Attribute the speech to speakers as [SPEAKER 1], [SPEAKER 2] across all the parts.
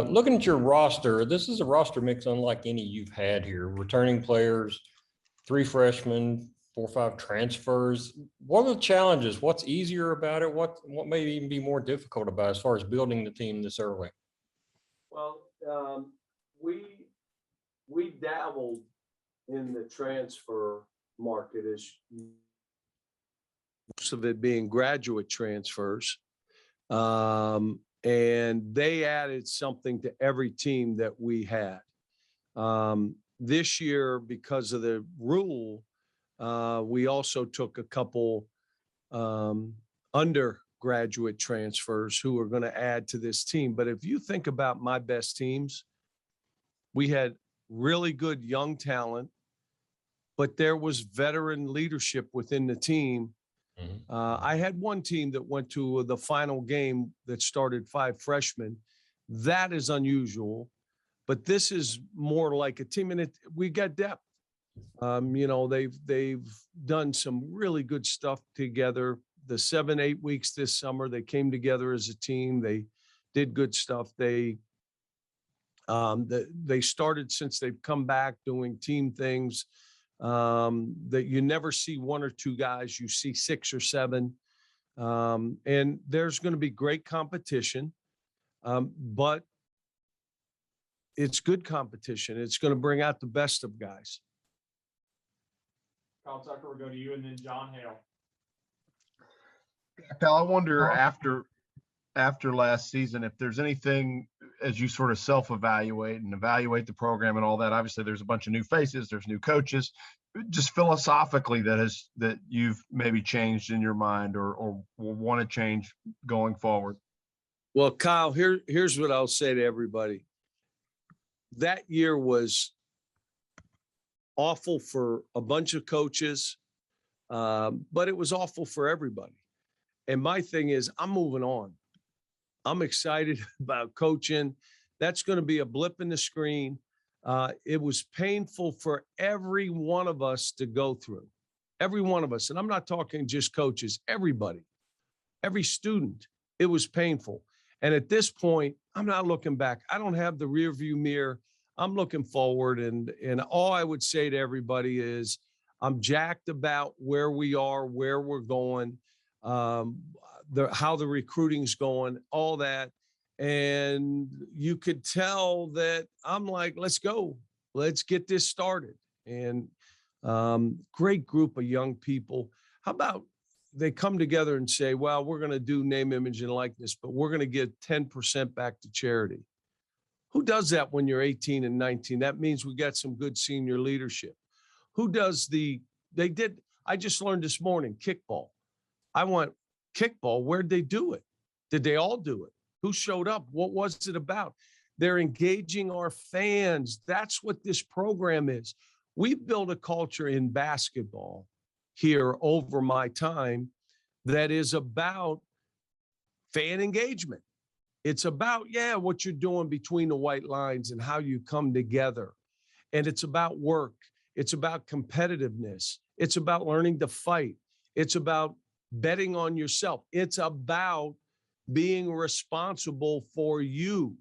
[SPEAKER 1] Looking at your roster, this is a roster mix unlike any you've had here. Returning players, 3 freshmen, 4 or 5 transfers. What are the challenges? What's easier about it? What may even be more difficult about it as far as building the team this early?
[SPEAKER 2] Well, we dabbled in the transfer market, as most of it being graduate transfers. And they added something to every team that we had. This year, because of the rule, we also took a couple undergraduate transfers who are going to add to this team. But if you think about my best teams, we had really good young talent, but there was veteran leadership within the team. I had one team that went to the final game that started 5 freshmen. That is unusual, but this is more like a team, and we got depth. They've done some really good stuff together. The 7-8 weeks this summer, they came together as a team. They did good stuff. They started, since they've come back, doing team things that you never see 1 or 2 guys, you see 6 or 7. And there's going to be great competition, but it's good competition. It's going to bring out the best of guys.
[SPEAKER 3] Kyle Tucker, we'll go to you, and then John Hale.
[SPEAKER 4] Kyle, I wonder after last season, if there's anything, as you sort of self-evaluate and evaluate the program and all that. Obviously there's a bunch of new faces, there's new coaches, just philosophically that you've maybe changed in your mind or will want to change going forward.
[SPEAKER 2] Well, Kyle, here's what I'll say to everybody. That year was awful for a bunch of coaches, but it was awful for everybody. And my thing is, I'm moving on. I'm excited about coaching. That's going to be a blip in the screen. It was painful for every one of us to go through. Every one of us. And I'm not talking just coaches, everybody, every student. It was painful. And at this point, I'm not looking back. I don't have the rear view mirror. I'm looking forward. And all I would say to everybody is I'm jacked about where we are, where we're going, how the recruiting's going, all that. And you could tell that I'm like, let's go. Let's get this started. And great group of young people. How about they come together and say, well, we're going to do name, image, and likeness, but we're going to give 10% back to charity. Who does that when you're 18 and 19? That means we got some good senior leadership. Who does I just learned this morning, kickball. I want kickball. Where'd they do it? Did they all do it? Who showed up? What was it about? They're engaging our fans. That's what this program is. We've built a culture in basketball here over my time that is about fan engagement. It's about, what you're doing between the white lines and how you come together. And it's about work. It's about competitiveness. It's about learning to fight. It's about betting on yourself. It's about being responsible for you.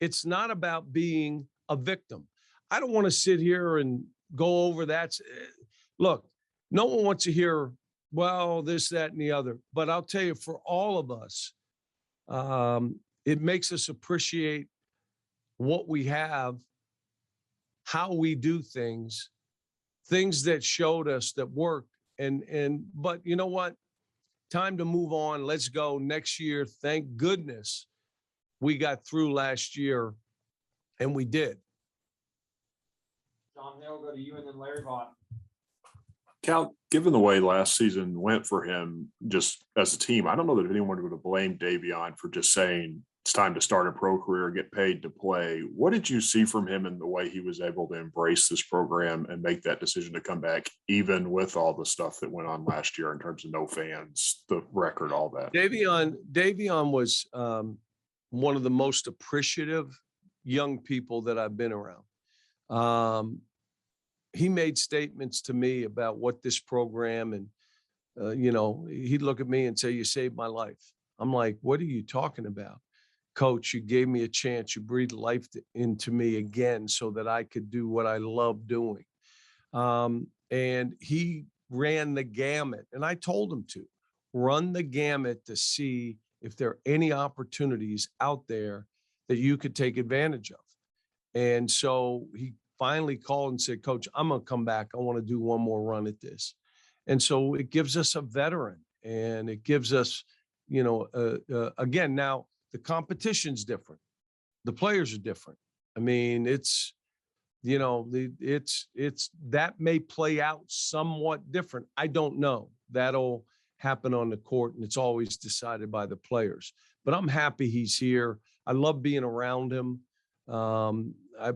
[SPEAKER 2] It's not about being a victim. I don't want to sit here and go over that. Look, no one wants to hear, well, this, that, and the other. But I'll tell you, for all of us, it makes us appreciate what we have, how we do things that showed us that work. But you know what? Time to move on. Let's go next year. Thank goodness we got through last year, and we did.
[SPEAKER 3] John Hale, go to you, and then Larry Vaught.
[SPEAKER 5] Cal, given the way last season went for him just as a team, I don't know that anyone would have blamed Davion for just saying it's time to start a pro career, get paid to play. What did you see from him in the way he was able to embrace this program and make that decision to come back, even with all the stuff that went on last year in terms of no fans, the record, all that?
[SPEAKER 2] Davion was one of the most appreciative young people that I've been around. He made statements to me about what this program and, he'd look at me and say, you saved my life. I'm like, what are you talking about? Coach, you gave me a chance. You breathed life into me again so that I could do what I love doing. And he ran the gamut. And I told him to run the gamut to see if there are any opportunities out there that you could take advantage of. And so he finally called and said, Coach, I'm going to come back. I want to do one more run at this. And so it gives us a veteran, and it gives us, again, now the competition's different. The players are different. I mean, it's that may play out somewhat different. I don't know. That'll happen on the court, and it's always decided by the players. But I'm happy he's here. I love being around him. How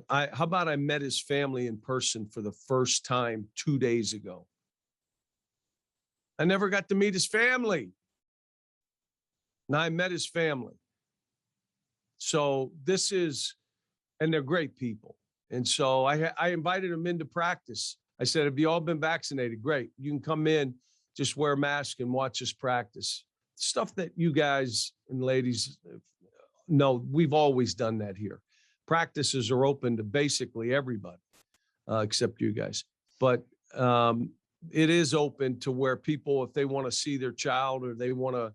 [SPEAKER 2] about I met his family in person for the first time 2 days ago? I never got to meet his family. Now I met his family. So and they're great people. And so I invited them into practice. I said, have you all been vaccinated? Great. You can come in, just wear a mask and watch us practice. Stuff that you guys and ladies know, we've always done that here. Practices are open to basically everybody, except you guys. But it is open to where people, if they want to see their child or they want to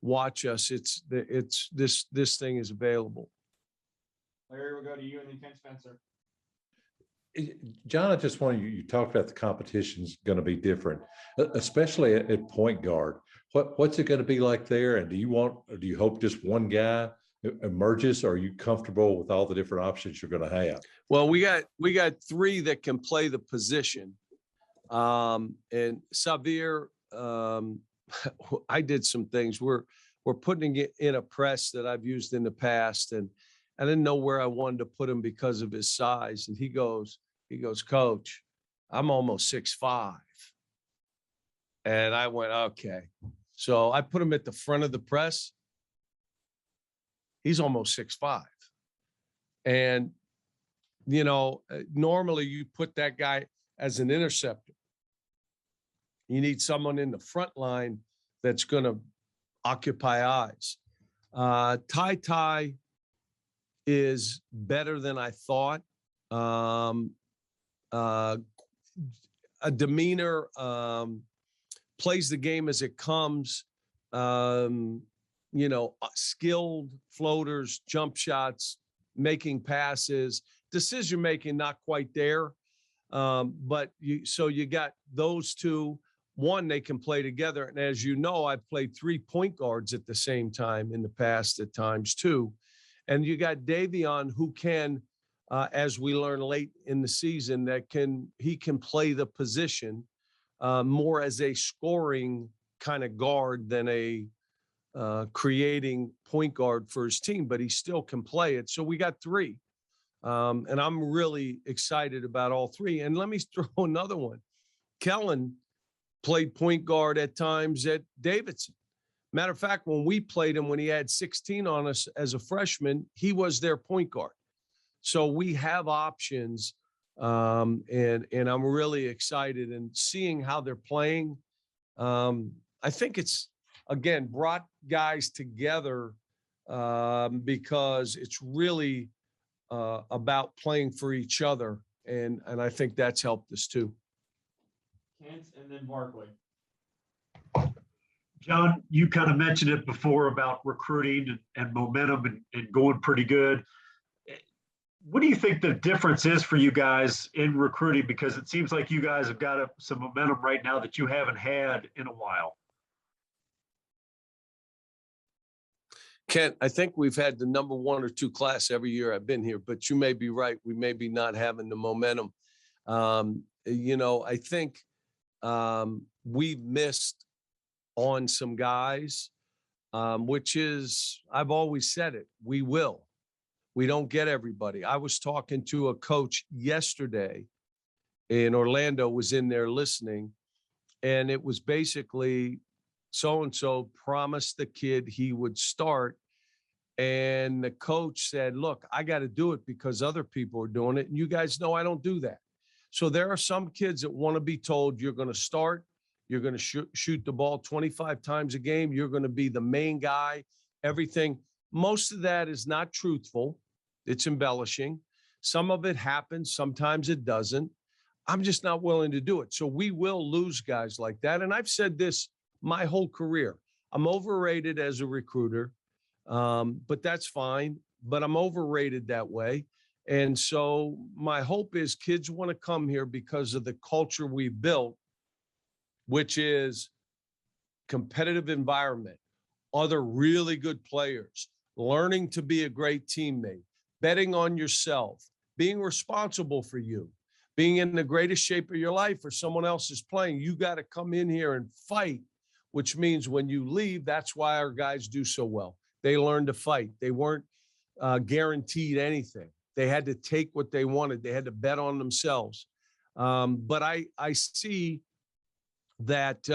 [SPEAKER 2] watch us, this thing is available.
[SPEAKER 3] Larry, we'll go to you and then Ken Spencer.
[SPEAKER 6] John, I just wanted you talked about the competition's going to be different, especially at point guard. What's it going to be like there? And do you hope just one guy emerges, or are you comfortable with all the different options you're going to have?
[SPEAKER 2] Well, we got three that can play the position. And Xavier, I did some things. We're putting it in a press that I've used in the past, and I didn't know where I wanted to put him because of his size. And he goes, Coach, I'm almost 6'5". And I went, okay. So I put him at the front of the press. He's almost 6'5". And, normally you put that guy as an interceptor. You need someone in the front line that's going to occupy eyes. Ty is better than I thought. A demeanor, plays the game as it comes. Skilled floaters, jump shots, making passes, decision making not quite there. But you got those two. One, they can play together. And as you know, I've played 3 point guards at the same time in the past at times too. And you got Davion, who can, as we learn late in the season, he can play the position more as a scoring kind of guard than a creating point guard for his team, but he still can play it. So we got 3. And I'm really excited about all 3. And let me throw another one. Kellen played point guard at times at Davidson. Matter of fact, when we played him, when he had 16 on us as a freshman, he was their point guard. So we have options, and I'm really excited and seeing how they're playing. I think it's, again, brought guys together because it's really about playing for each other, and I think that's helped us too.
[SPEAKER 3] Kent and then Barkley.
[SPEAKER 7] John, you kind of mentioned it before about recruiting and momentum and going pretty good. What do you think the difference is for you guys in recruiting? Because it seems like you guys have got some momentum right now that you haven't had in a while.
[SPEAKER 2] Kent, I think we've had the number 1 or 2 class every year I've been here, but you may be right. We may be not having the momentum. I think we've missed on some guys, which is, I've always said it, we will. We don't get everybody. I was talking to a coach yesterday in Orlando, was in there listening, and it was basically so-and-so promised the kid he would start. And the coach said, look, I got to do it because other people are doing it. And you guys know I don't do that. So there are some kids that want to be told you're going to start, you're going to shoot the ball 25 times a game, you're going to be the main guy, everything. Most of that is not truthful. It's embellishing. Some of it happens. Sometimes it doesn't. I'm just not willing to do it. So we will lose guys like that. And I've said this my whole career. I'm overrated as a recruiter, but that's fine. But I'm overrated that way. And so my hope is kids want to come here because of the culture we built, which is competitive environment, other really good players, learning to be a great teammate, betting on yourself, being responsible for you, being in the greatest shape of your life or someone else is playing. You got to come in here and fight, which means when you leave, that's why our guys do so well. They learned to fight. They weren't guaranteed anything. They had to take what they wanted. They had to bet on themselves. But I see that,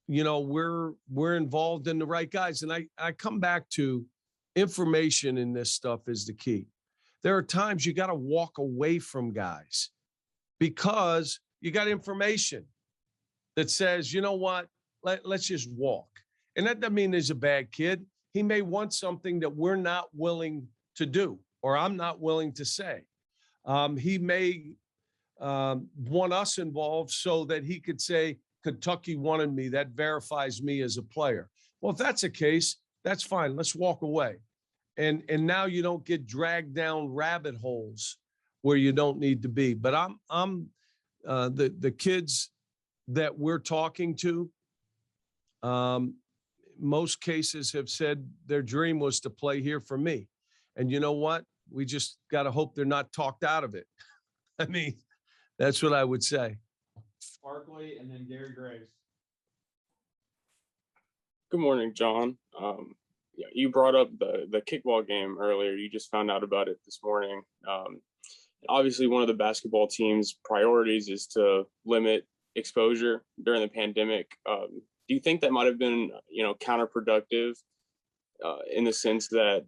[SPEAKER 2] we're involved in the right guys. And I come back to information in this stuff is the key. There are times you got to walk away from guys because you got information that says, you know what, let's just walk. And that doesn't mean he's a bad kid. He may want something that we're not willing to do, or I'm not willing to say. He may want us involved so that he could say, Kentucky wanted me. That verifies me as a player. Well, if that's the case, that's fine. Let's walk away. And now you don't get dragged down rabbit holes where you don't need to be. But I'm the kids that we're talking to, most cases have said their dream was to play here for me. And you know what? We just got to hope they're not talked out of it. I mean, that's what I would say.
[SPEAKER 3] Barkley and then Gary Graves.
[SPEAKER 8] Good morning, John. Yeah, you brought up the kickball game earlier. You just found out about it this morning. Obviously, one of the basketball team's priorities is to limit exposure during the pandemic. Do you think that might have been, counterproductive in the sense that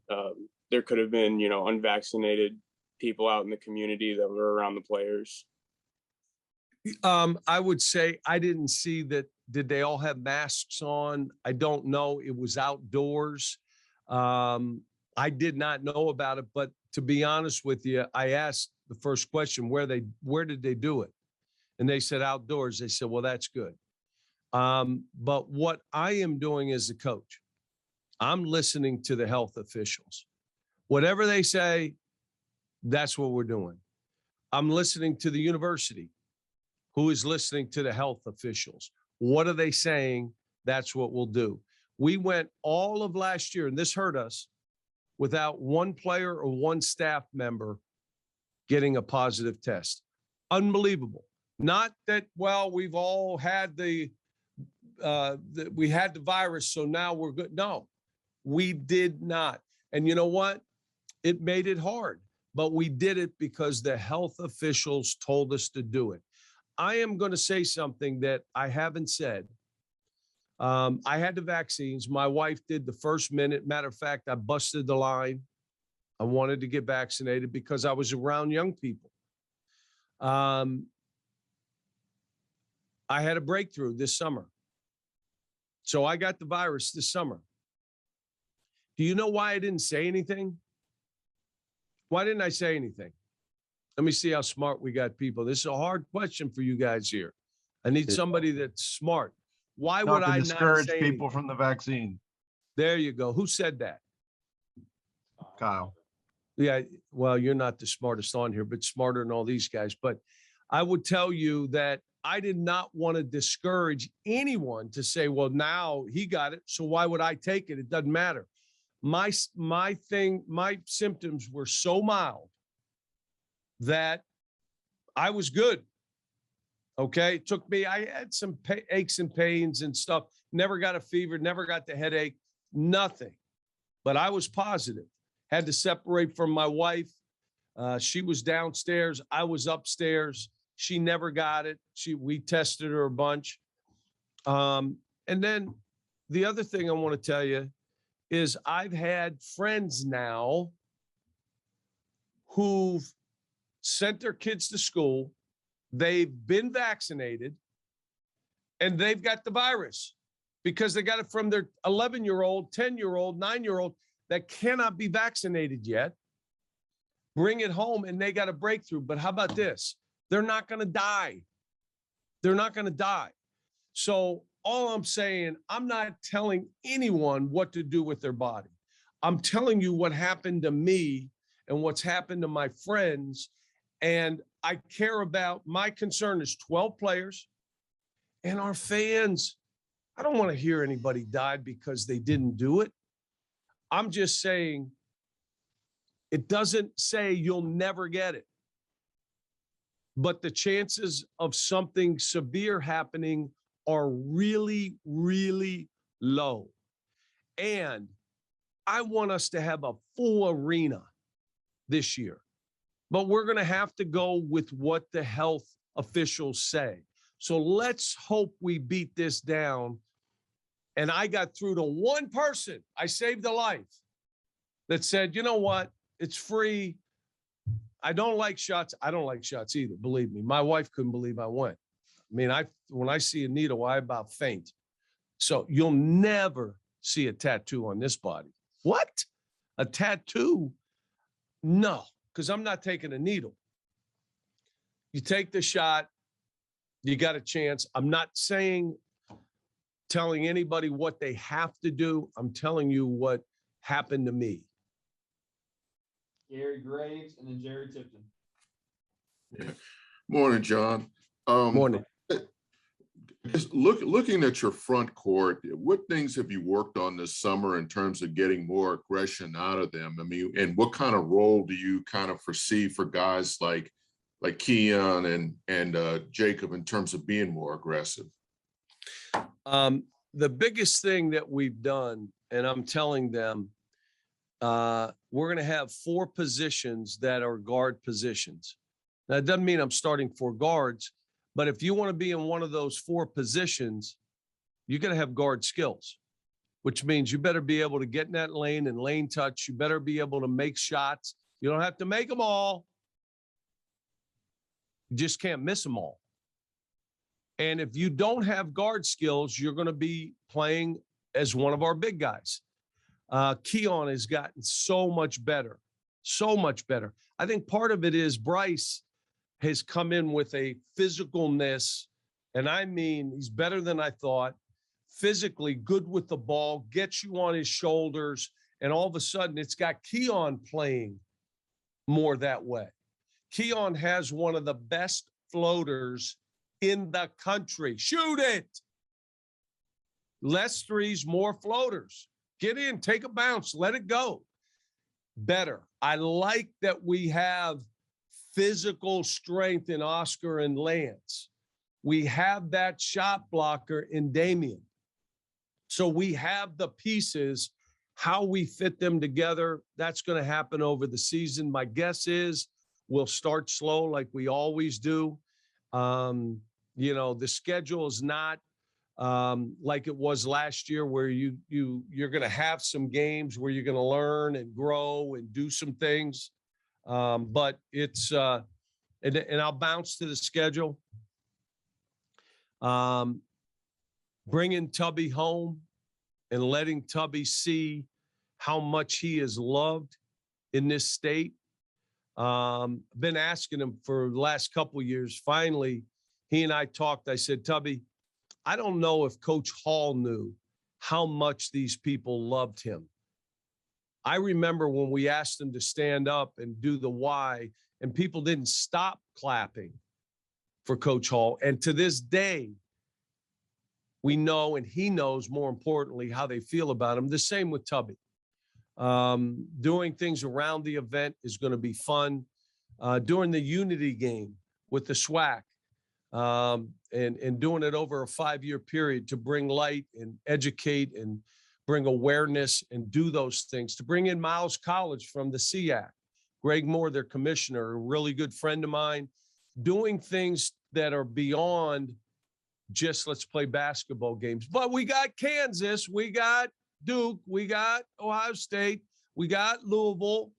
[SPEAKER 8] there could have been, unvaccinated people out in the community that were around the players?
[SPEAKER 2] I would say I didn't see that. Did they all have masks on? I don't know. It was outdoors. I did not know about it, but to be honest with you, I asked the first question, where did they do it? And they said outdoors. They said, well, that's good. But what I am doing as a coach, I'm listening to the health officials. Whatever they say, that's what we're doing. I'm listening to the university, who is listening to the health officials. What are they saying? That's what we'll do. We went all of last year, and this hurt us, without one player or one staff member getting a positive test. Unbelievable. Not that, well, we've all had we had the virus, so now we're good. No, we did not. And you know what? It made it hard, but we did it because the health officials told us to do it. I am going to say something that I haven't said. I had the vaccines. My wife did the first minute. Matter of fact, I busted the line. I wanted to get vaccinated because I was around young people. I had a breakthrough this summer. So I got the virus this summer. Do you know why I didn't say anything? Why didn't I say anything? Let me see how smart we got people. This is a hard question for you guys here. I need somebody that's smart. Why would I not
[SPEAKER 4] discourage
[SPEAKER 2] say
[SPEAKER 4] people
[SPEAKER 2] anything?
[SPEAKER 4] from the vaccine?
[SPEAKER 2] There you go. Who said that?
[SPEAKER 4] Kyle.
[SPEAKER 2] Yeah, well, you're not the smartest on here, but smarter than all these guys. But I would tell you that I did not want to discourage anyone to say, well, now he got it, so why would I take it? It doesn't matter. My symptoms were so mild that I was good. Okay. It took me, I had some aches and pains and stuff. Never got a fever, never got the headache, nothing. But I was positive. Had to separate from my wife. She was downstairs. I was upstairs. She never got it. We tested her a bunch. And then the other thing I want to tell you is I've had friends now who've sent their kids to school. They've been vaccinated and they've got the virus because they got it from their 11-year-old, 10-year-old, 9-year-old. that cannot be vaccinated yet, bring it home, and they got a breakthrough. But how about this? They're not going to die. They're not going to die. So all I'm saying, I'm not telling anyone what to do with their body. I'm telling you what happened to me and what's happened to my friends. And I care about, my concern is 12 players and our fans. I don't want to hear anybody died because they didn't do it. I'm just saying, it doesn't say you'll never get it. But the chances of something severe happening are really, really low. And I want us to have a full arena this year. But we're going to have to go with what the health officials say. So let's hope we beat this down. And I got through to one person. I saved a life that said, you know what? It's free. I don't like shots. I don't like shots either. Believe me. My wife couldn't believe I went. I mean, when I see a needle, I about faint. So you'll never see a tattoo on this body. What? A tattoo? No, because I'm not taking a needle. You take the shot, you got a chance. I'm not telling anybody what they have to do. I'm telling you what happened to me.
[SPEAKER 3] Gary Graves and then Jerry Tipton.
[SPEAKER 9] Morning, John.
[SPEAKER 2] Morning.
[SPEAKER 9] Looking at your front court, what things have you worked on this summer in terms of getting more aggression out of them? I mean, and what kind of role do you kind of foresee for guys like Keon and Jacob in terms of being more aggressive?
[SPEAKER 2] The biggest thing that we've done, and I'm telling them, we're going to have 4 positions that are guard positions. Now, it doesn't mean I'm starting 4 guards, but if you want to be in one of those 4 positions, you're going to have guard skills, which means you better be able to get in that lane and lane touch. You better be able to make shots. You don't have to make them all. You just can't miss them all. And if you don't have guard skills, you're going to be playing as one of our big guys. Keon has gotten so much better, so much better. I think part of it is Bryce has come in with a physicalness, and I mean, he's better than I thought, physically good with the ball, gets you on his shoulders, and all of a sudden it's got Keon playing more that way. Keon has one of the best floaters in the country. Shoot it. Less threes, more floaters. Get in, take a bounce, let it go. Better. I like that we have physical strength in Oscar and Lance. We have that shot blocker in Damian. So we have the pieces. How we fit them together, that's going to happen over the season. My guess is we'll start slow like we always do. You know, the schedule is not like it was last year, where you're going to have some games where you're going to learn and grow and do some things. But it's and I'll bounce to the schedule. Bringing Tubby home and letting Tubby see how much he is loved in this state. Been asking him for the last couple of years. Finally, he and I talked. I said, Tubby, I don't know if Coach Hall knew how much these people loved him. I remember when we asked him to stand up and do the why, and people didn't stop clapping for Coach Hall. And to this day, we know, and he knows, more importantly, how they feel about him. The same with Tubby. Doing things around the event is going to be fun. During the Unity game with the SWAC, and doing it over a 5-year period to bring light and educate and bring awareness and do those things, to bring in Miles College from the SEAC, Greg Moore, their commissioner, a really good friend of mine, doing things that are beyond just let's play basketball games. But we got Kansas, we got Duke, we got Ohio State, we got Louisville,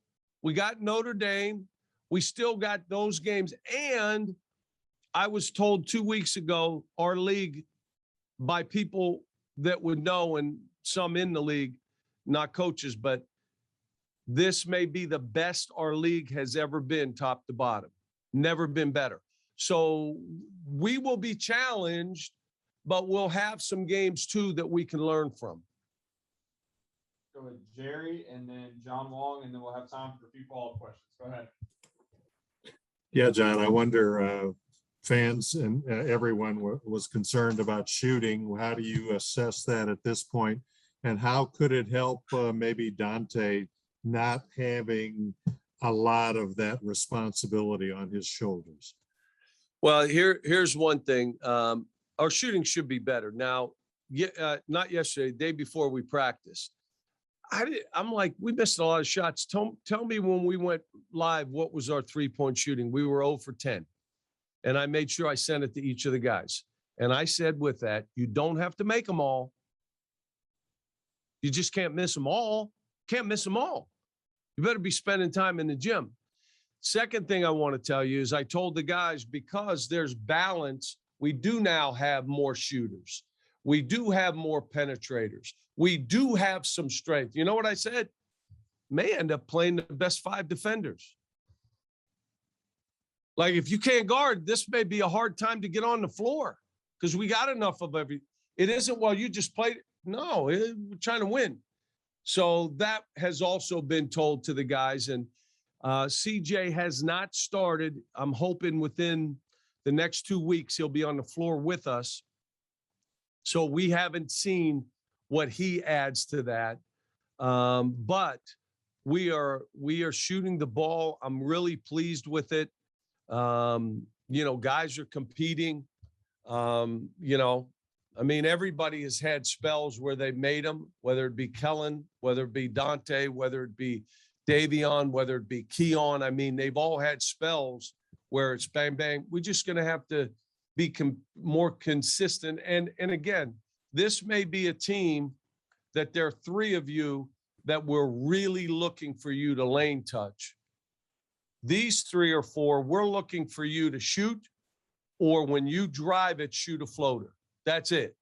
[SPEAKER 2] we got Notre Dame. We still got those games. And I was told 2 weeks ago, our league, by people that would know, and some in the league, not coaches, but This may be the best our league has ever been, top to bottom. Never been better. So we will be challenged, but we'll have some games too that we can learn from.
[SPEAKER 3] Go with Jerry and then John Wong, and then we'll have time for a few follow-up questions. Go ahead.
[SPEAKER 10] Yeah, John, I wonder, fans and everyone was concerned about shooting. How do you assess that at this point? And how could it help maybe Dante not having a lot of that responsibility on his shoulders?
[SPEAKER 2] Well, here's one thing. Our shooting should be better. Now, not yesterday, the day before we practiced. I'm like, we missed a lot of shots. Tell me when we went live, what was our three-point shooting? We were 0 for 10. And I made sure I sent it to each of the guys. And I said with that, you don't have to make them all. You just can't miss them all. Can't miss them all. You better be spending time in the gym. Second thing I want to tell you is I told the guys, because there's balance, we do now have more shooters. We do have more penetrators. We do have some strength. You know what I said? May end up playing the best 5 defenders. Like, if you can't guard, this may be a hard time to get on the floor because we got enough of every. It isn't, well, you just played. No, we're trying to win. So that has also been told to the guys. And CJ has not started. I'm hoping within the next 2 weeks, he'll be on the floor with us. So we haven't seen what he adds to that. But we are shooting the ball. I'm really pleased with it. Guys are competing. I mean, everybody has had spells where they made them, whether it be Kellen, whether it be Dante, whether it be Davion, whether it be Keon. I mean, they've all had spells where it's bang, bang. We're just going to have to be more consistent. And again, this may be a team that there are 3 of you that we're really looking for you to lane touch. These 3 or 4, we're looking for you to shoot, or when you drive it, shoot a floater. That's it.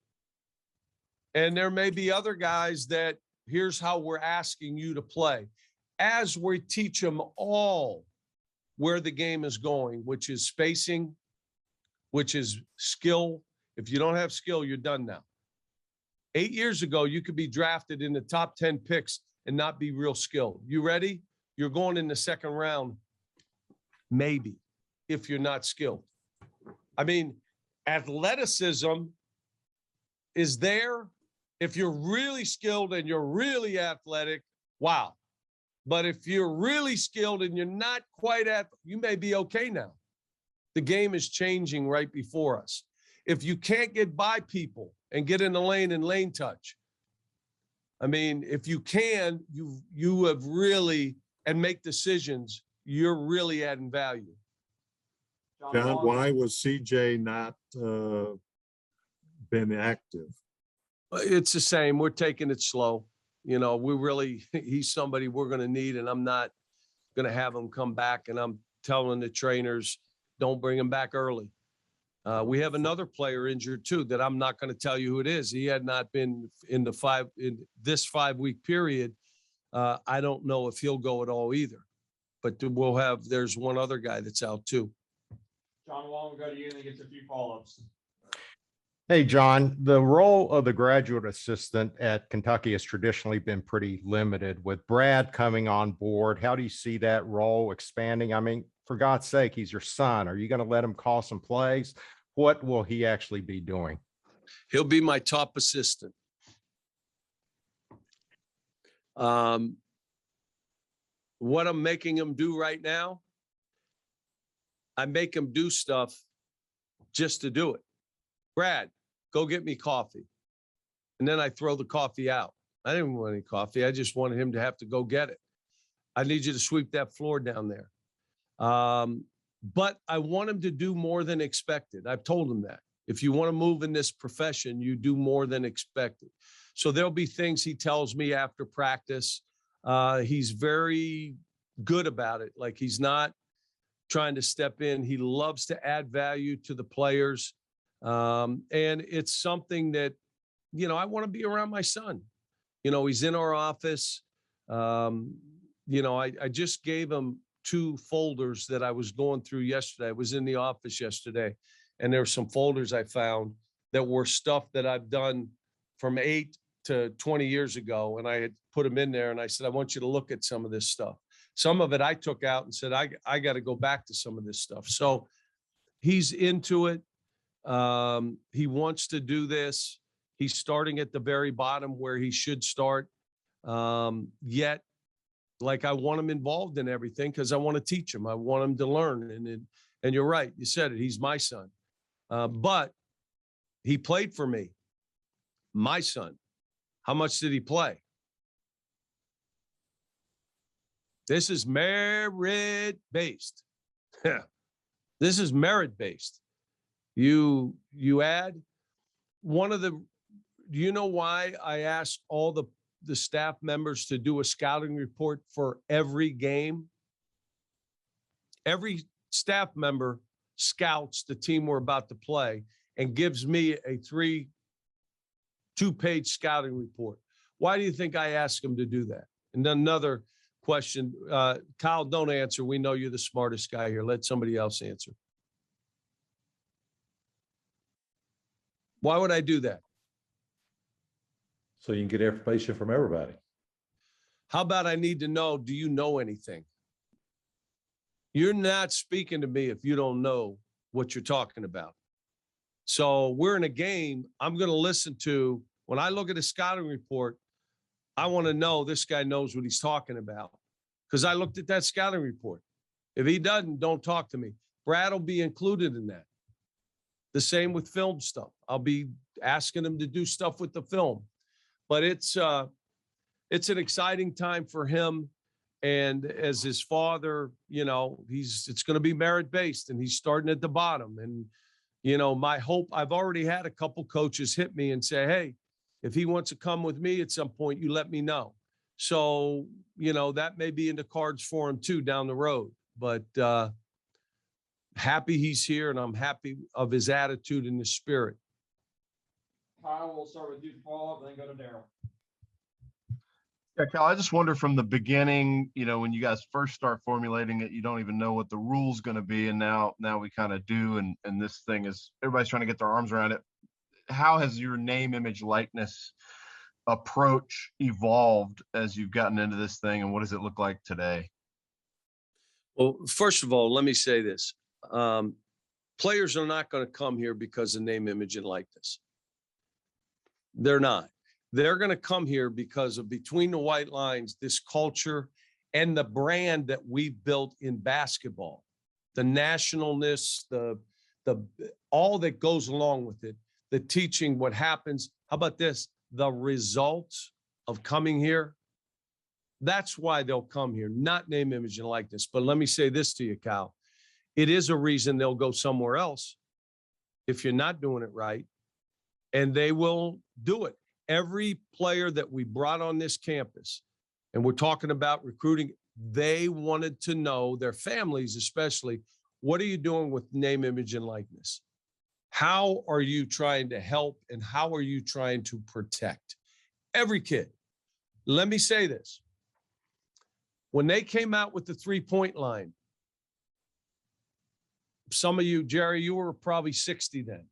[SPEAKER 2] And there may be other guys that here's how we're asking you to play. As we teach them all where the game is going, which is spacing, which is skill. If you don't have skill, you're done now. 8 years ago, you could be drafted in the top 10 picks and not be real skilled. You ready? You're going in the second round, maybe, if you're not skilled. I mean, athleticism is there. If you're really skilled and you're really athletic, wow. But if you're really skilled and you're not quite you may be okay now. The game is changing right before us. If you can't get by people and get in the lane and lane touch, I mean, if you can, you have really, and make decisions, you're really adding value.
[SPEAKER 10] John, why was CJ not been active?
[SPEAKER 2] It's the same. We're taking it slow. He's somebody we're going to need, and I'm not going to have him come back. And I'm telling the trainers, don't bring him back early. We have another player injured too that I'm not going to tell you who it is. He had not been in this 5-week period. I don't know if he'll go at all either, but there's one other guy that's out too.
[SPEAKER 3] John Wong, we'll go to you and then get to a few follow-ups.
[SPEAKER 11] Hey, John, the role of the graduate assistant at Kentucky has traditionally been pretty limited. With Brad coming on board, how do you see that role expanding? I mean, for God's sake, he's your son. Are you going to let him call some plays? What will he actually be doing?
[SPEAKER 2] He'll be my top assistant. What I'm making him do right now, I make him do stuff just to do it. Brad, go get me coffee. And then I throw the coffee out. I didn't want any coffee. I just wanted him to have to go get it. I need you to sweep that floor down there. But I want him to do more than expected. I've told him that. If you want to move in this profession, you do more than expected. So there'll be things he tells me after practice. He's very good about it. Like, he's not trying to step in. He loves to add value to the players. And it's something that, I want to be around my son. He's in our office. I just gave him 2 folders that I was going through yesterday. I was in the office yesterday, and there were some folders I found that were stuff that I've done from 8 to 20 years ago. And I had put them in there, and I said, I want you to look at some of this stuff. Some of it I took out and said, I got to go back to some of this stuff. So he's into it. He wants to do this. He's starting at the very bottom where he should start. Yet, like, I want him involved in everything because I want to teach him. I want him to learn. And you're right. You said it. He's my son. But he played for me. My son. How much did he play? This is merit-based. This is merit-based. You add one of the, do you know why I asked all the staff members to do a scouting report for every game? Every staff member scouts the team we're about to play and gives me a 2-page scouting report. Why do you think I asked them to do that? And another question, Kyle, don't answer. We know you're the smartest guy here. Let somebody else answer. Why would I do that?
[SPEAKER 6] So you can get information from everybody.
[SPEAKER 2] How about I need to know, do you know anything? You're not speaking to me if you don't know what you're talking about. So we're in a game. I'm going to listen to, when I look at a scouting report, I want to know this guy knows what he's talking about because I looked at that scouting report. If he doesn't, don't talk to me. Brad will be included in that. The same with film stuff. I'll be asking him to do stuff with the film. But it's an exciting time for him. And as his father, it's going to be merit-based, and he's starting at the bottom. And, my hope, I've already had a couple coaches hit me and say, hey, if he wants to come with me at some point, you let me know. So, that may be in the cards for him too down the road. But happy he's here, and I'm happy of his attitude and his spirit.
[SPEAKER 3] Kyle, we'll start with you to follow up, then go to Daryl.
[SPEAKER 4] Yeah, Kyle, I just wonder from the beginning, when you guys first start formulating it, you don't even know what the rule's going to be. And now we kind of do. And this thing is, everybody's trying to get their arms around it. How has your name, image, likeness approach evolved as you've gotten into this thing? And what does it look like today?
[SPEAKER 2] Well, first of all, let me say this. Players are not going to come here because of name, image, and likeness. They're not. They're going to come here because of Between the White Lines, this culture and the brand that we've built in basketball, the nationalness, the all that goes along with it, the teaching, what happens. How about this? The results of coming here. That's why they'll come here, not name, image, and likeness. But let me say this to you, Kyle. It is a reason they'll go somewhere else if you're not doing it right, and they will do it. Every player that we brought on this campus, and we're talking about recruiting, they wanted to know, their families especially, what are you doing with name, image, and likeness? How are you trying to help, and how are you trying to protect? Every kid. Let me say this. When they came out with the 3-point line, some of you, Jerry, you were probably 60 then.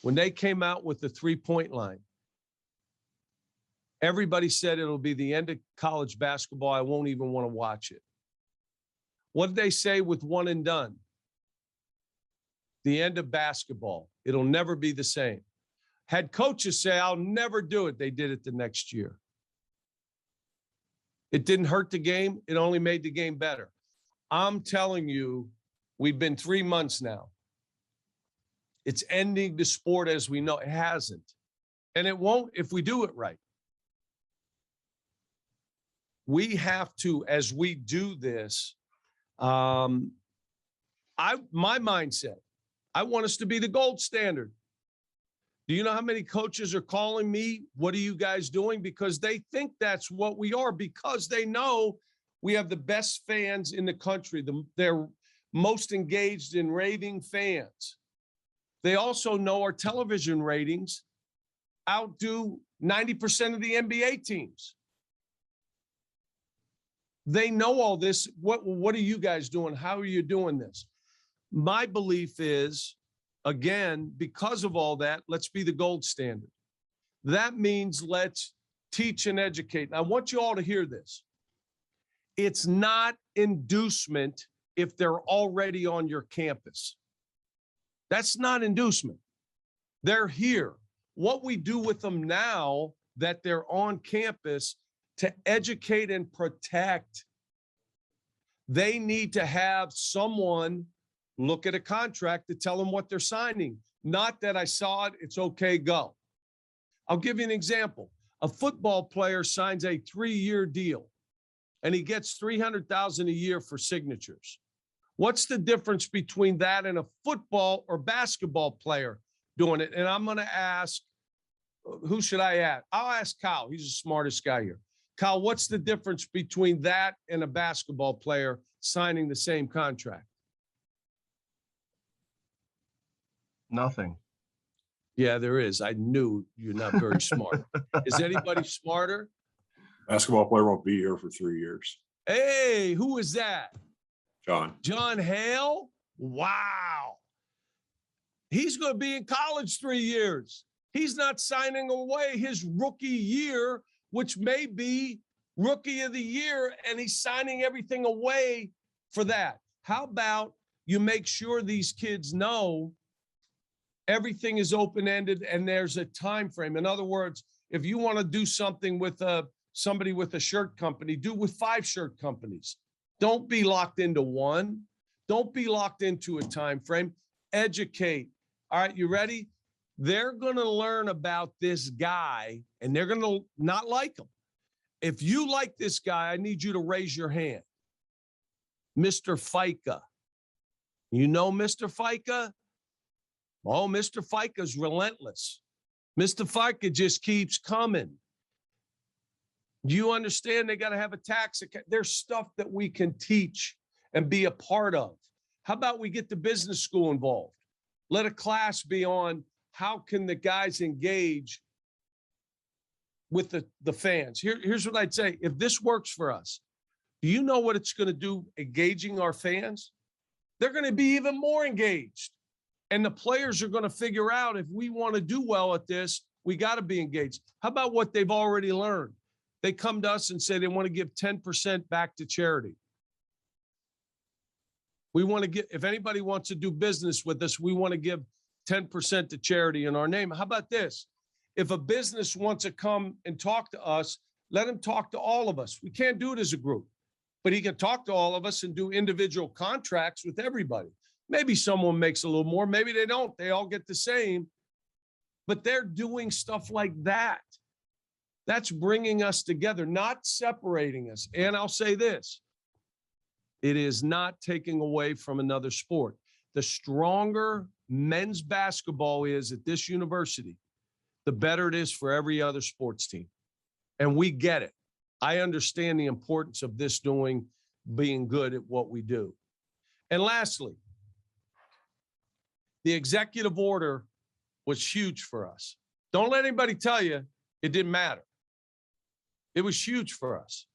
[SPEAKER 2] When they came out with the 3-point line, everybody said it'll be the end of college basketball. I won't even want to watch it. What did they say with one and done? The end of basketball. It'll never be the same. Had coaches say, I'll never do it, they did it the next year. It didn't hurt the game. It only made the game better. I'm telling you, we've been 3 months now. It's ending the sport as we know. It hasn't. And it won't if we do it right. We have to, as we do this, my mindset, I want us to be the gold standard. Do you know how many coaches are calling me? What are you guys doing? Because they think that's what we are, because they know we have the best fans in the country. They're most engaged and raving fans. They also know our television ratings outdo 90% of the NBA teams. They know all this. What are you guys doing? How are you doing this? My belief is, again, because of all that, let's be the gold standard. That means let's teach and educate. And I want you all to hear this. It's not inducement if they're already on your campus. That's not inducement. They're here. What we do with them now that they're on campus to educate and protect, they need to have someone look at a contract to tell them what they're signing. Not that I saw it, it's okay, go. I'll give you an example. A football player signs a 3-year deal and he gets $300,000 a year for signatures. What's the difference between that and a football or basketball player doing it? And I'm going to ask, who should I ask? I'll ask Kyle. He's the smartest guy here. Kyle, what's the difference between that and a basketball player signing the same contract?
[SPEAKER 4] Nothing.
[SPEAKER 2] Yeah, there is. I knew you're not very smart. Is anybody smarter?
[SPEAKER 5] Basketball player won't be here for 3 years.
[SPEAKER 2] Hey, who is that?
[SPEAKER 5] John.
[SPEAKER 2] John Hale? Wow. He's going to be in college 3 years. He's not signing away his rookie year, which may be rookie of the year, and he's signing everything away for that. How about you make sure these kids know everything is open-ended and there's a time frame? In other words, if you want to do something with somebody with a shirt company, do with 5 shirt companies. Don't be locked into one. Don't be locked into a time frame. Educate. All right, you ready? They're going to learn about this guy and they're going to not like him. If you like this guy, I need you to raise your hand. Mr. FICA. You know Mr. FICA? Oh, Mr. FICA's relentless. Mr. FICA just keeps coming. Do you understand they got to have a tax account? There's stuff that we can teach and be a part of. How about we get the business school involved? Let a class be on how can the guys engage with the fans. Here's what I'd say. If this works for us, do you know what it's going to do engaging our fans? They're going to be even more engaged. And the players are going to figure out if we want to do well at this, we got to be engaged. How about what they've already learned? They come to us and say they want to give 10% back to charity. We want to get, if anybody wants to do business with us, we want to give 10% to charity in our name. How about this? If a business wants to come and talk to us, let him talk to all of us. We can't do it as a group, but he can talk to all of us and do individual contracts with everybody. Maybe someone makes a little more, maybe they don't. They all get the same, but they're doing stuff like that. That's bringing us together, not separating us. And I'll say this, it is not taking away from another sport. The stronger men's basketball is at this university, the better it is for every other sports team. And we get it. I understand the importance of this being good at what we do. And lastly, the executive order was huge for us. Don't let anybody tell you it didn't matter. It was huge for us.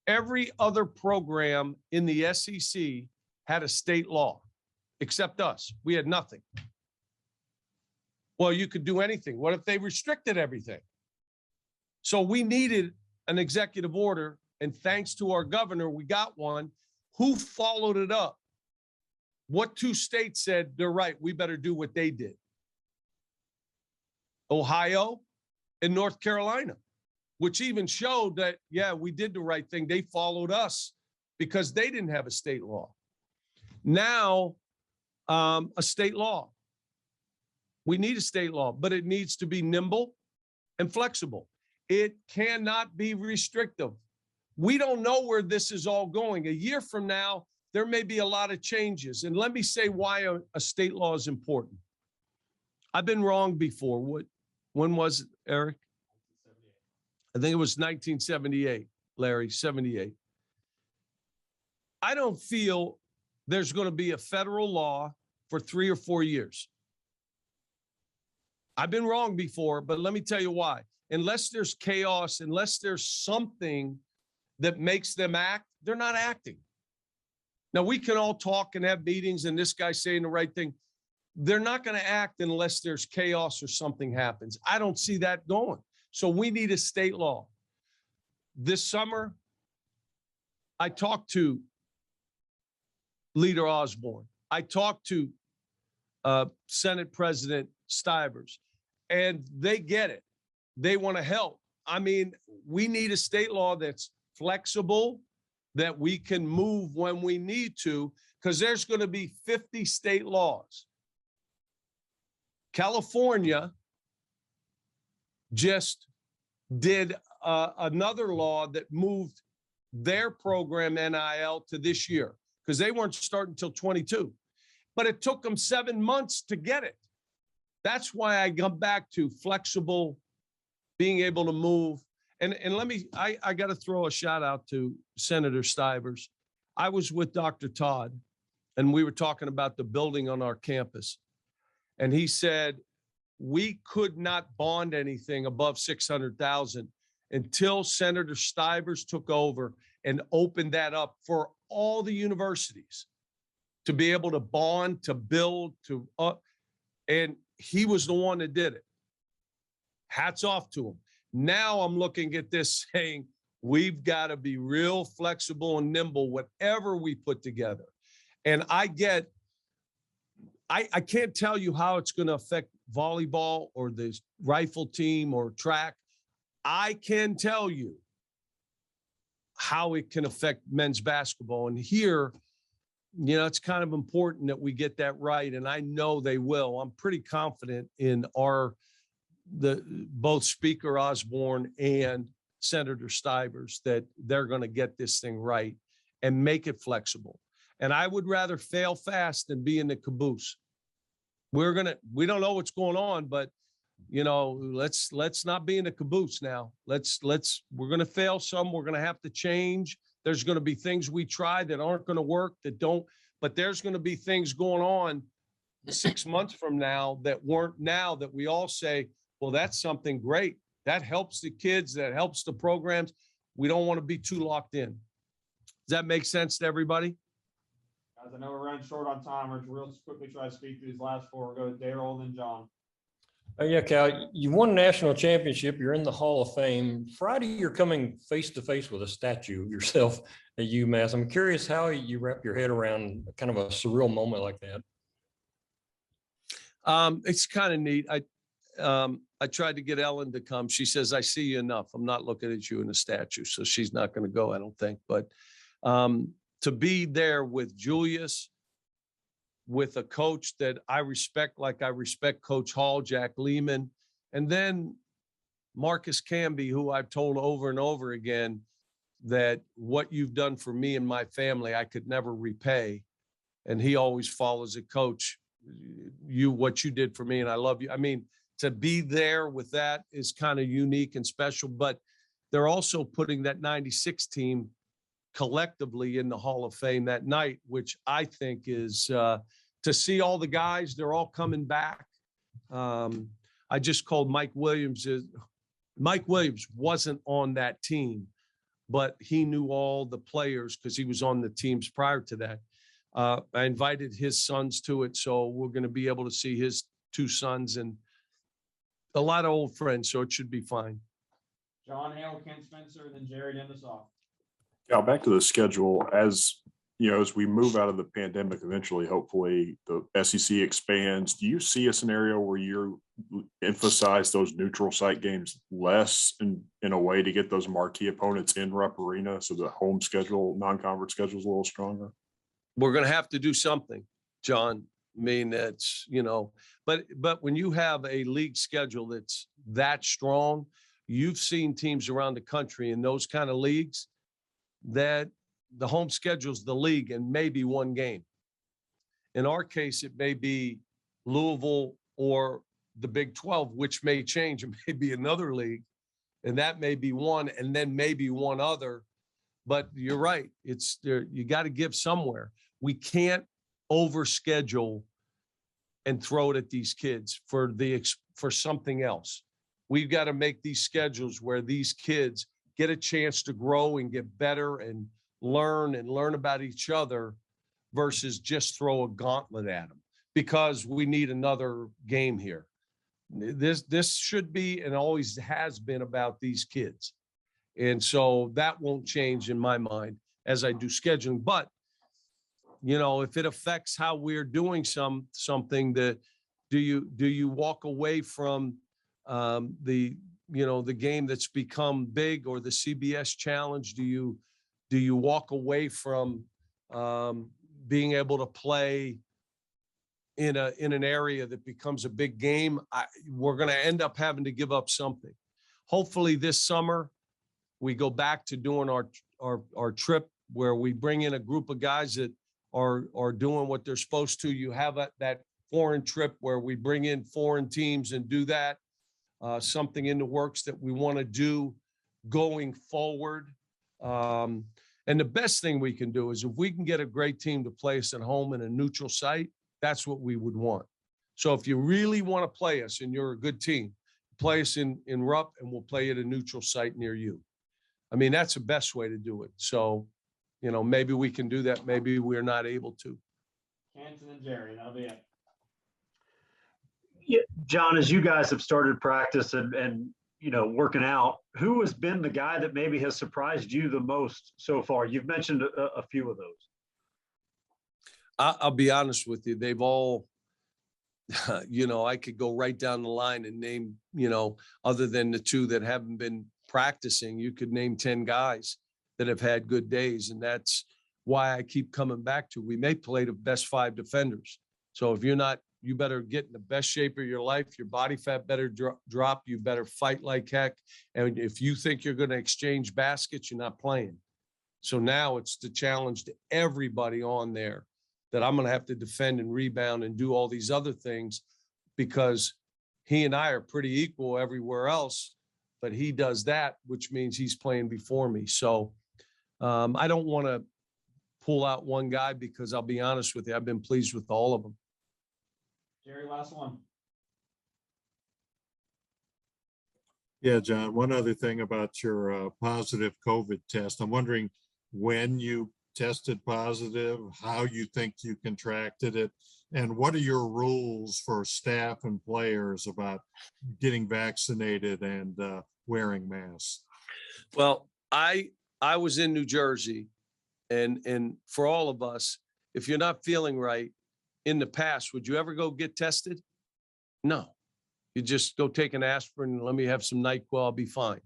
[SPEAKER 2] Every other program in the SEC had a state law, except us. We had nothing. Well, you could do anything. What if they restricted everything? So we needed an executive order, and thanks to our governor, we got one. Who followed it up? What 2 states said, they're right, we better do what they did? Ohio and North Carolina, which even showed that, yeah, we did the right thing. They followed us because they didn't have a state law. Now, a state law. We need a state law, but it needs to be nimble and flexible. It cannot be restrictive. We don't know where this is all going. A year from now, there may be a lot of changes. And let me say why a state law is important. I've been wrong before. When was it, Eric? I think it was 1978, Larry, 78. I don't feel there's going to be a federal law for 3 or 4 years. I've been wrong before, but let me tell you why. Unless there's chaos, unless there's something that makes them act, they're not acting. Now, we can all talk and have meetings and this guy's saying the right thing. They're not going to act unless there's chaos or something happens. I don't see that going. So we need a state law. This summer, I talked to Leader Osborne. I talked to Senate President Stivers, and they get it. They want to help. I mean, we need a state law that's flexible, that we can move when we need to, because there's going to be 50 state laws. California just did another law that moved their program NIL to this year because they weren't starting until 22. But it took them 7 months to get it. That's why I come back to flexible, being able to move. And let me, I got to throw a shout out to Senator Stivers. I was with Dr. Todd, and we were talking about the building on our campus. And he said, we could not bond anything above 600,000 until Senator Stivers took over and opened that up for all the universities to be able to bond, to build, to and he was the one that did it. Hats off to him. Now I'm looking at this saying, we've got to be real flexible and nimble, whatever we put together. And I can't tell you how it's going to affect volleyball or the rifle team or track. I can tell you how it can affect men's basketball. And here, you know, it's kind of important that we get that right. And I know they will. I'm pretty confident in both Speaker Osborne and Senator Stivers that they're going to get this thing right and make it flexible. And I would rather fail fast than be in the caboose. We don't know what's going on, but you know, let's not be in the caboose now. We're going to fail some. We're going to have to change. There's going to be things we try that aren't going to work, but there's going to be things going on 6 months from now that weren't now that we all say, well, that's something great. That helps the kids. That helps the programs. We don't want to be too locked in. Does that make sense to everybody?
[SPEAKER 3] Guys, I know we're running short on time. We're real quickly try to speak through these last four. We'll go to Daryl, then John.
[SPEAKER 1] Yeah, Cal, you won a national championship. You're in the Hall of Fame. Friday, you're coming face to face with a statue of yourself at UMass. I'm curious how you wrap your head around kind of a surreal moment like that.
[SPEAKER 2] It's kind of neat. I tried to get Ellen to come. She says, I see you enough. I'm not looking at you in a statue. So she's not going to go, I don't think. But to be there with Julius, with a coach that I respect, like I respect Coach Hall, Jack Lehman, and then Marcus Camby, who I've told over and over again that what you've done for me and my family, I could never repay. And he always follows it, Coach, what you did for me, and I love you. I mean, to be there with that is kind of unique and special, but they're also putting that 96 team collectively in the Hall of Fame that night, which I think is to see all the guys, they're all coming back. I just called Mike Williams. Mike Williams wasn't on that team, but he knew all the players because he was on the teams prior to that. I invited his sons to it, so we're going to be able to see his two sons and a lot of old friends, so it should be fine.
[SPEAKER 3] John Hale, Kent Spencer, then Jerry to end us off.
[SPEAKER 5] Yeah, back to the schedule. As you know, as we move out of the pandemic, eventually, hopefully, the SEC expands. Do you see a scenario where you emphasize those neutral site games less in a way to get those marquee opponents in Rupp Arena, so the home schedule, non-conference schedule is a little stronger?
[SPEAKER 2] We're going to have to do something, John. I mean, that's, you know, but when you have a league schedule that's that strong, you've seen teams around the country in those kind of leagues that the home schedule's the league and maybe one game. In our case, it may be Louisville or the Big 12, which may change. It may be another league, and that may be one, and then maybe one other. But you're right. It's there. You got to give somewhere. We can't overschedule and throw it at these kids for something else. We've got to make these schedules where these kids get a chance to grow and get better and learn about each other versus just throw a gauntlet at them because we need another game here. This should be and always has been about these kids. And so that won't change in my mind as I do scheduling. But, you know, if it affects how we're doing something that do you walk away from the game that's become big or the CBS challenge? Do you walk away from being able to play in an area that becomes a big game? We're going to end up having to give up something. Hopefully this summer we go back to doing our trip where we bring in a group of guys that are doing what they're supposed to. You have that foreign trip where we bring in foreign teams and do that. Something in the works that we want to do going forward. And the best thing we can do is if we can get a great team to play us at home in a neutral site, that's what we would want. So if you really want to play us and you're a good team, play us in Rupp and we'll play at a neutral site near you. I mean, that's the best way to do it. So, you know, maybe we can do that. Maybe we're not able to.
[SPEAKER 3] Canton and Jerry, that'll be it.
[SPEAKER 7] Yeah, John, as you guys have started practice and you know, working out, who has been the guy that maybe has surprised you the most so far? You've mentioned a few of those.
[SPEAKER 2] I'll be honest with you. They've all, you know, I could go right down the line and name, you know, other than the two that haven't been practicing, you could name 10 guys that have had good days. And that's why I keep coming back to, we may play the best 5 defenders. So if you're not, you better get in the best shape of your life. Your body fat better drop. You better fight like heck. And if you think you're going to exchange baskets, you're not playing. So now it's the challenge to everybody on there that I'm going to have to defend and rebound and do all these other things because he and I are pretty equal everywhere else, but he does that, which means he's playing before me. So I don't want to pull out one guy because I'll be honest with you, I've been pleased with all of them.
[SPEAKER 3] Jerry, last one.
[SPEAKER 10] Yeah, John, one other thing about your positive COVID test. I'm wondering when you tested positive, how you think you contracted it, and what are your rules for staff and players about getting vaccinated and wearing masks?
[SPEAKER 2] Well, I was in New Jersey, and for all of us, if you're not feeling right, in the past, would you ever go get tested? No. You just go take an aspirin and let me have some NyQuil, I'll be fine.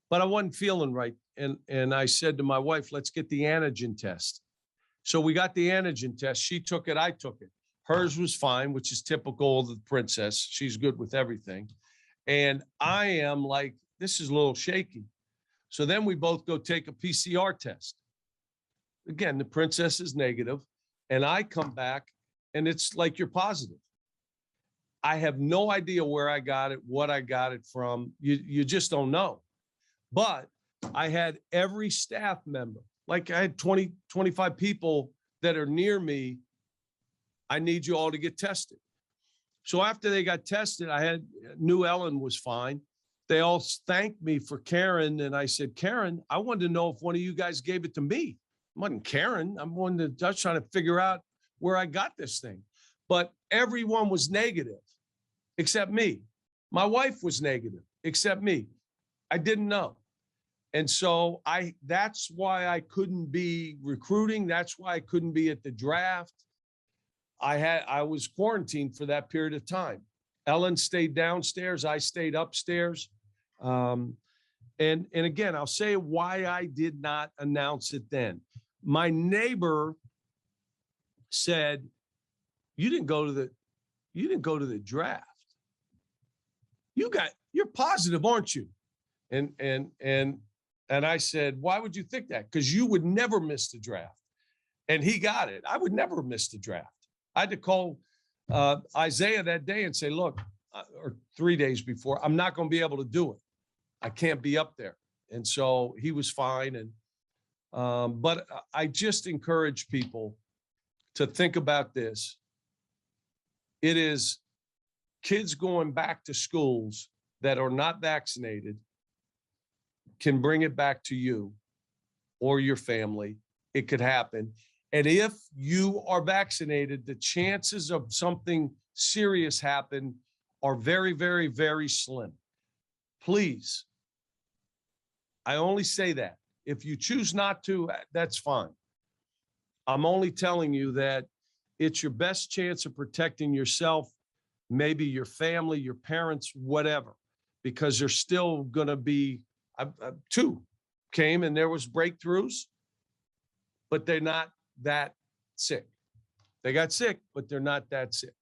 [SPEAKER 2] But I wasn't feeling right. And I said to my wife, let's get the antigen test. So we got the antigen test. She took it, I took it. Hers was fine, which is typical of the princess. She's good with everything. And I am like, this is a little shaky. So then we both go take a PCR test. Again, the princess is negative, and I come back and it's like you're positive. I have no idea where I got it, what I got it from. You just don't know. But I had every staff member, like I had 20, 25 people that are near me. I need you all to get tested. So after they got tested, knew Ellen was fine. They all thanked me for Karen. And I said, Karen, I wanted to know if one of you guys gave it to me. I wasn't Karen. I'm just trying to figure out where I got this thing. But everyone was negative except me. My wife was negative except me. I didn't know. And so that's why I couldn't be recruiting. That's why I couldn't be at the draft. I was quarantined for that period of time. Ellen stayed downstairs. I stayed upstairs. And again, I'll say why I did not announce it then. My neighbor said, you didn't go to the draft. You're positive, aren't you? And I said, why would you think that? Because you would never miss the draft. And he got it. I would never miss the draft. I had to call Isaiah that day and say, look, or 3 days before, I'm not going to be able to do it. I can't be up there. And so he was fine. And but I just encourage people to think about this. It is kids going back to schools that are not vaccinated can bring it back to you or your family. It could happen. And if you are vaccinated, the chances of something serious happen are very, very, very slim. Please, I only say that. If you choose not to, that's fine. I'm only telling you that it's your best chance of protecting yourself, maybe your family, your parents, whatever, because there's still going to be two came and there was breakthroughs, but they're not that sick. They got sick, but they're not that sick.